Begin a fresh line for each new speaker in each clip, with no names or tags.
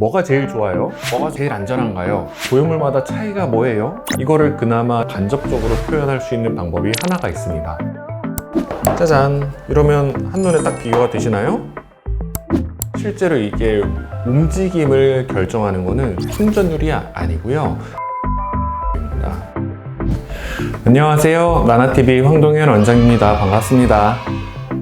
뭐가 제일 좋아요? 뭐가 제일 안전한가요? 보형물마다 차이가 뭐예요? 이거를 그나마 간접적으로 표현할 수 있는 방법이 하나가 있습니다. 짜잔! 이러면 한눈에 딱 비교가 되시나요? 실제로 이게 움직임을 결정하는 거는 충전율이 아니고요. 안녕하세요. 나나TV 황동현 원장입니다. 반갑습니다.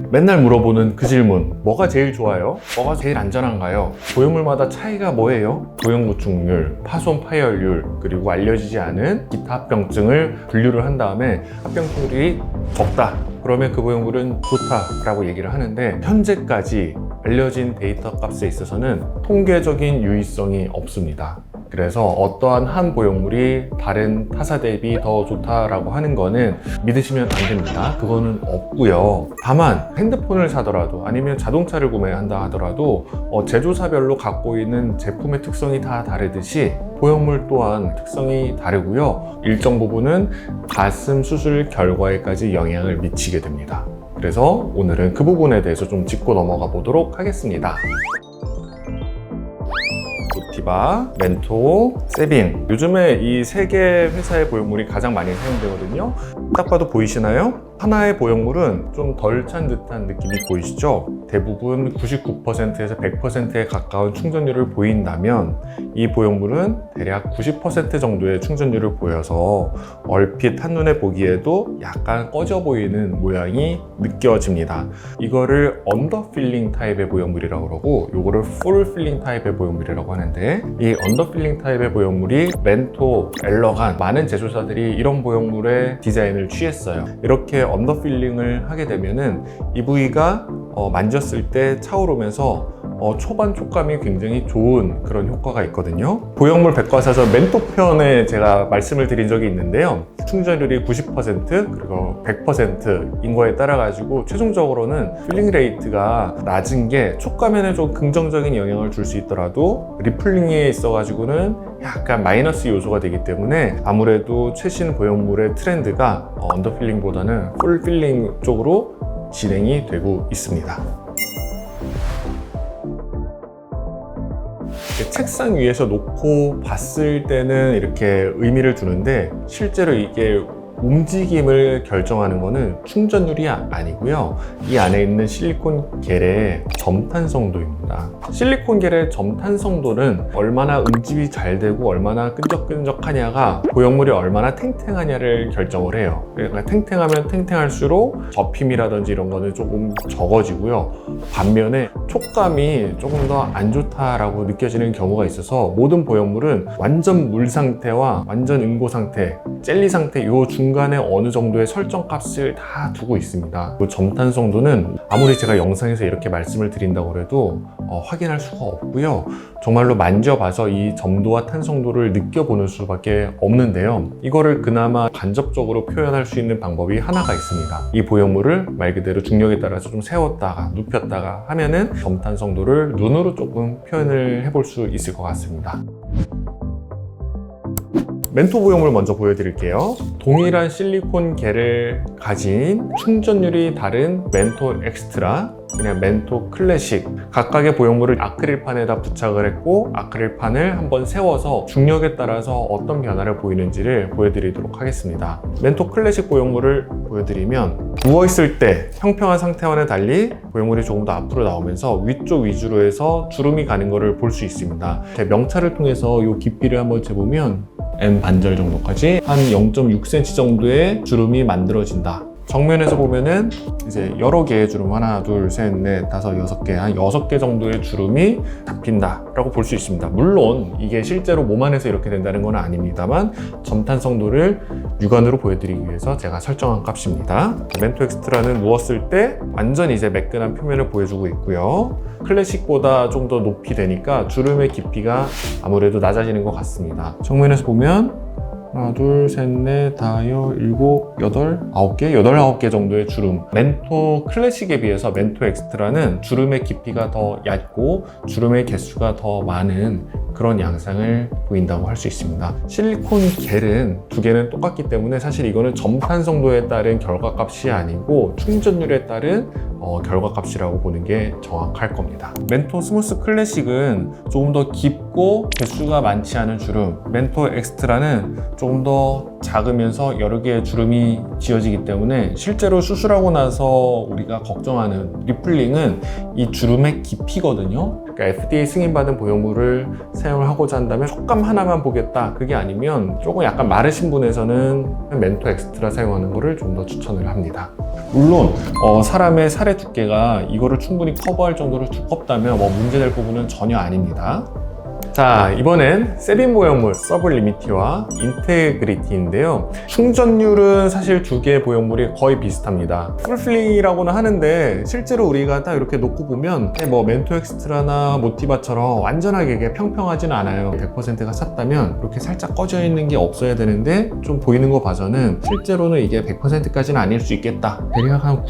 맨날 물어보는 그 질문, 뭐가 제일 좋아요? 뭐가 제일 안전한가요? 보형물마다 차이가 뭐예요? 보형구축률, 파손 파열률, 그리고 알려지지 않은 기타 합병증을 분류를 한 다음에 합병증률이 적다, 그러면 그 보형물은 좋다라고 얘기를 하는데, 현재까지 알려진 데이터 값에 있어서는 통계적인 유의성이 없습니다. 그래서 어떠한 한 보형물이 다른 타사 대비 더 좋다라고 하는 거는 믿으시면 안 됩니다. 그거는 없고요. 다만 핸드폰을 사더라도 아니면 자동차를 구매한다 하더라도 제조사별로 갖고 있는 제품의 특성이 다 다르듯이 보형물 또한 특성이 다르고요. 일정 부분은 가슴 수술 결과에까지 영향을 미치게 됩니다. 그래서 오늘은 그 부분에 대해서 좀 짚고 넘어가 보도록 하겠습니다. 모티바, 멘토, 세빈, 요즘에 이 세 개 회사의 보형물이 가장 많이 사용되거든요. 딱 봐도 보이시나요? 하나의 보형물은 좀 덜 찬 듯한 느낌이 보이시죠? 대부분 99%에서 100%에 가까운 충전율을 보인다면 이 보형물은 대략 90% 정도의 충전율을 보여서 얼핏 한눈에 보기에도 약간 꺼져 보이는 모양이 느껴집니다. 이거를 언더필링 타입의 보형물이라고 그러고, 요거를 풀필링 타입의 보형물이라고 하는데, 이 언더필링 타입의 보형물이 멘토, 엘러간, 많은 제조사들이 이런 보형물의 디자인을 취했어요. 이렇게 언더필링을 하게 되면은 이 부위가 만졌을 때 차오르면서 초반 촉감이 굉장히 좋은 그런 효과가 있거든요. 보형물 백과사전 멘토 편에 제가 말씀을 드린 적이 있는데요. 충전율이 90% 그리고 100%인 거에 따라 가지고 최종적으로는 필링 레이트가 낮은 게 촉감에는 좀 긍정적인 영향을 줄 수 있더라도 리플링에 있어 가지고는 약간 마이너스 요소가 되기 때문에 아무래도 최신 보형물의 트렌드가 언더필링보다는 풀필링 쪽으로 진행이 되고 있습니다. 책상 위에서 놓고 봤을 때는 이렇게 의미를 두는데, 실제로 이게 움직임을 결정하는 거는 충전율이 아니고요. 이 안에 있는 실리콘 겔의 점탄성도입니다. 실리콘 겔의 점탄성도는 얼마나 응집이 잘 되고 얼마나 끈적끈적하냐가 보형물이 얼마나 탱탱하냐를 결정을 해요. 그러니까 탱탱하면 탱탱할수록 접힘이라든지 이런 거는 조금 적어지고요. 반면에 촉감이 조금 더 안 좋다라고 느껴지는 경우가 있어서, 모든 보형물은 완전 물 상태와 완전 응고 상태, 젤리 상태 요 중간에 어느 정도의 설정 값을 다 두고 있습니다. 그 점탄성도는 아무리 제가 영상에서 이렇게 말씀을 드린다고 해도 확인할 수가 없고요. 정말로 만져봐서 이 점도와 탄성도를 느껴보는 수밖에 없는데요. 이거를 그나마 간접적으로 표현할 수 있는 방법이 하나가 있습니다. 이 보형물을 말 그대로 중력에 따라서 좀 세웠다가 눕혔다가 하면은 점탄성도를 눈으로 조금 표현을 해볼 수 있을 것 같습니다. 멘토 보형물 먼저 보여드릴게요. 동일한 실리콘 겔을 가진 충전율이 다른 멘토 엑스트라, 그냥 멘토 클래식, 각각의 보형물을 아크릴판에다 부착을 했고, 아크릴판을 한번 세워서 중력에 따라서 어떤 변화를 보이는지를 보여드리도록 하겠습니다. 멘토 클래식 보형물을 보여드리면, 누워있을 때 평평한 상태와는 달리 보형물이 조금 더 앞으로 나오면서 위쪽 위주로 해서 주름이 가는 것을 볼 수 있습니다. 제 명찰을 통해서 이 깊이를 한번 재보면 N 반절 정도까지 한 0.6cm 정도의 주름이 만들어진다. 정면에서 보면은 이제 여러 개의 주름, 하나, 둘, 셋, 넷, 다섯, 여섯 개, 한 6개 정도의 주름이 잡힌다 라고 볼 수 있습니다. 물론 이게 실제로 몸 안에서 이렇게 된다는 건 아닙니다만, 점탄성도를 육안으로 보여드리기 위해서 제가 설정한 값입니다. 멘토 엑스트라는 누웠을 때 완전히 이제 매끈한 표면을 보여주고 있고요. 클래식보다 좀 더 높이 되니까 주름의 깊이가 아무래도 낮아지는 것 같습니다. 정면에서 보면 하나, 둘, 셋, 넷, 다섯, 일곱, 여덟, 아홉 개, 여덟, 아홉 개 정도의 주름. 멘토 클래식에 비해서 멘토 엑스트라는 주름의 깊이가 더 얕고 주름의 개수가 더 많은 그런 양상을 보인다고 할 수 있습니다. 실리콘 겔은 두 개는 똑같기 때문에 사실 이거는 점탄성도에 따른 결과값이 아니고 충전율에 따른 결과값이라고 보는 게 정확할 겁니다. 멘토 스무스 클래식은 조금 더 깊고 굵고 개수가 많지 않은 주름, 멘토 엑스트라는 조금 더 작으면서 여러 개의 주름이 지어지기 때문에 실제로 수술하고 나서 우리가 걱정하는 리플링은 이 주름의 깊이거든요. 그러니까 FDA 승인받은 보형물을 사용을 하고자 한다면 촉감 하나만 보겠다, 그게 아니면 조금 약간 마르신 분에서는 멘토 엑스트라 사용하는 거를 좀 더 추천을 합니다. 물론 사람의 살의 두께가 이거를 충분히 커버할 정도로 두껍다면 문제될 부분은 전혀 아닙니다. 자, 이번엔 세빈 보형물 서블리미티와 인테그리티인데요. 충전율은 사실 두 개의 보형물이 거의 비슷합니다. 풀플링이라고는 하는데 실제로 우리가 딱 이렇게 놓고 보면 멘토 엑스트라나 모티바처럼 완전하게 이게 평평하지는 않아요. 100%가 찼다면 이렇게 살짝 꺼져 있는 게 없어야 되는데 좀 보이는 거 봐서는 실제로는 이게 100%까지는 아닐 수 있겠다. 대략 한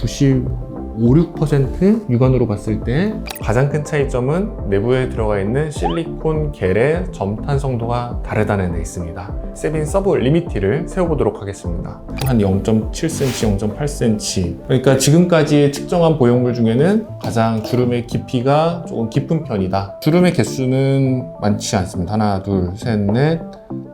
6% 육안으로 봤을 때 가장 큰 차이점은 내부에 들어가 있는 실리콘 겔의 점탄성도가 다르다는 데 있습니다. 세빈 서브 리미티를 세워보도록 하겠습니다. 한 0.7cm, 0.8cm. 그러니까 지금까지 측정한 보형물 중에는 가장 주름의 깊이가 조금 깊은 편이다. 주름의 개수는 많지 않습니다. 하나, 둘, 셋, 넷,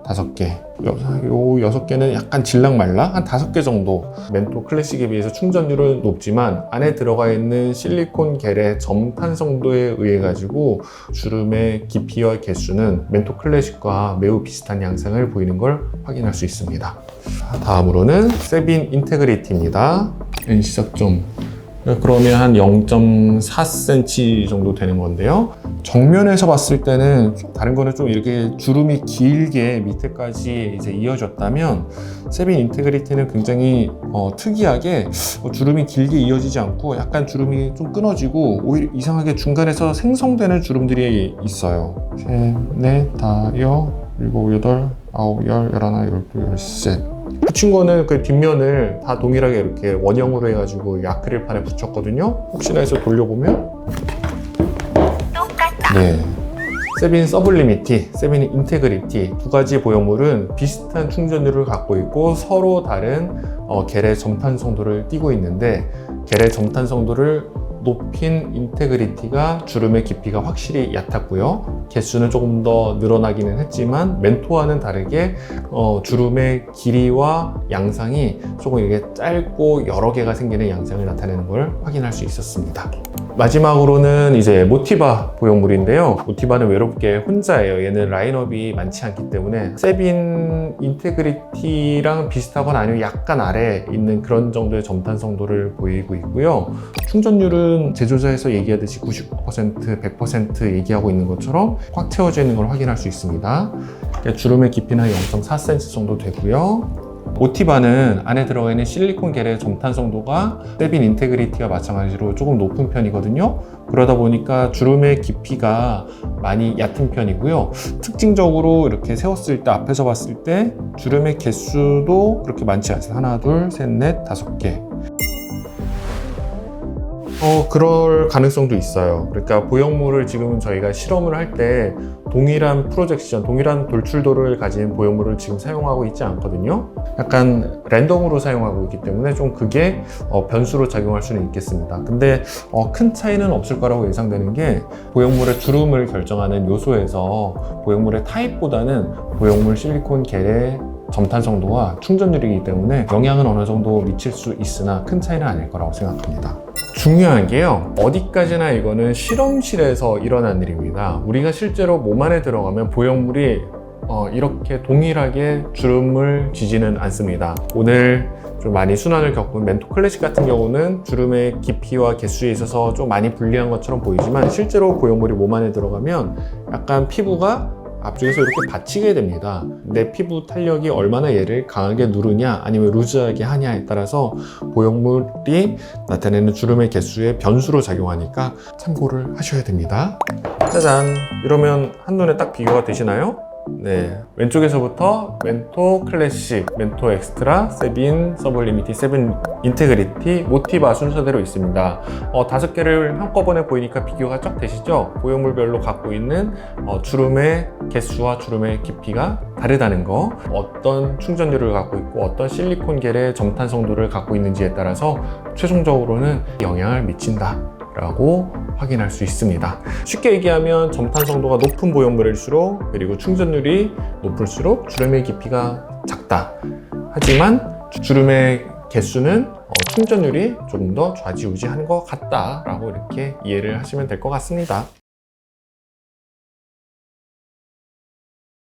5개. 요 6개는 약간 질랑말랑 한 5개 정도. 멘토 클래식에 비해서 충전율은 높지만 안에 들어가 있는 실리콘 겔의 점탄성도에 의해 가지고 주름의 깊이와 개수는 멘토 클래식과 매우 비슷한 양상을 보이는 걸 확인할 수 있습니다. 다음으로는 세빈 인테그리티입니다. 시작점 그러면 한 0.4cm 정도 되는 건데요. 정면에서 봤을 때는 다른 거는 좀 이렇게 주름이 길게 밑에까지 이제 이어졌다면 세빈 인테그리티는 굉장히 특이하게 주름이 길게 이어지지 않고 약간 주름이 좀 끊어지고 오히려 이상하게 중간에서 생성되는 주름들이 있어요. 7, 8, 5, 6, 7, 8, 9, 10, 11, 12, 13. 붙인 거는 그 뒷면을 다 동일하게 이렇게 원형으로 해가지고 아크릴판에 붙였거든요. 혹시나 해서 돌려보면 똑같다. 네. 세빈 서블리미티, 세빈 인테그리티 두 가지 보형물은 비슷한 충전율을 갖고 있고 서로 다른 겔의 점탄성도를 띠고 있는데 겔의 점탄성도를 높인 인테그리티가 주름의 깊이가 확실히 얕았고요. 개수는 조금 더 늘어나기는 했지만 멘토와는 다르게 주름의 길이와 양상이 조금 이렇게 짧고 여러 개가 생기는 양상을 나타내는 걸 확인할 수 있었습니다. 마지막으로는 이제 모티바 보형물인데요. 모티바는 외롭게 혼자예요. 얘는 라인업이 많지 않기 때문에 세빈 인테그리티랑 비슷하거나 아니면 약간 아래에 있는 그런 정도의 점탄성도를 보이고 있고요. 충전율은 제조사에서 얘기하듯이 99%, 100% 얘기하고 있는 것처럼 꽉 채워져 있는 걸 확인할 수 있습니다. 주름의 깊이는 0.4cm 정도 되고요. 모티바는 안에 들어가 있는 실리콘 겔의 점탄성도가 세빈 인테그리티와 마찬가지로 조금 높은 편이거든요. 그러다 보니까 주름의 깊이가 많이 얕은 편이고요. 특징적으로 이렇게 세웠을 때 앞에서 봤을 때 주름의 개수도 그렇게 많지 않습니다. 하나, 둘, 셋, 넷, 5개. 그럴 가능성도 있어요. 그러니까 보형물을 지금 저희가 실험을 할 때 동일한 프로젝션, 동일한 돌출도를 가진 보형물을 지금 사용하고 있지 않거든요. 약간 랜덤으로 사용하고 있기 때문에 좀 그게 변수로 작용할 수는 있겠습니다. 근데 큰 차이는 없을 거라고 예상되는 게 보형물의 주름을 결정하는 요소에서 보형물의 타입보다는 보형물 실리콘 겔의 점탄성도와 충전율이기 때문에 영향은 어느 정도 미칠 수 있으나 큰 차이는 아닐 거라고 생각합니다. 중요한 게요, 어디까지나 이거는 실험실에서 일어난 일입니다. 우리가 실제로 몸 안에 들어가면 보형물이 이렇게 동일하게 주름을 지지는 않습니다. 오늘 좀 많이 순환을 겪은 멘토 클래식 같은 경우는 주름의 깊이와 개수에 있어서 좀 많이 불리한 것처럼 보이지만 실제로 보형물이 몸 안에 들어가면 약간 피부가 앞쪽에서 이렇게 받치게 됩니다. 내 피부 탄력이 얼마나 얘를 강하게 누르냐 아니면 루즈하게 하냐에 따라서 보형물이 나타내는 주름의 개수의 변수로 작용하니까 참고를 하셔야 됩니다. 짜잔! 이러면 한눈에 딱 비교가 되시나요? 네, 왼쪽에서부터 멘토 클래식, 멘토 엑스트라, 세빈 서블리미티, 세빈 인테그리티, 모티바 순서대로 있습니다. 5개를 한꺼번에 보이니까 비교가 쫙 되시죠? 보형물별로 갖고 있는 주름의 개수와 주름의 깊이가 다르다는 거, 어떤 충전율을 갖고 있고 어떤 실리콘 겔의 점탄성도를 갖고 있는지에 따라서 최종적으로는 영향을 미친다. 라고 확인할 수 있습니다. 쉽게 얘기하면 점탄성도가 높은 보형물일수록, 그리고 충전율이 높을수록 주름의 깊이가 작다. 하지만 주름의 개수는 충전율이 조금 더 좌지우지하는 것 같다라고 이렇게 이해를 하시면 될 것 같습니다.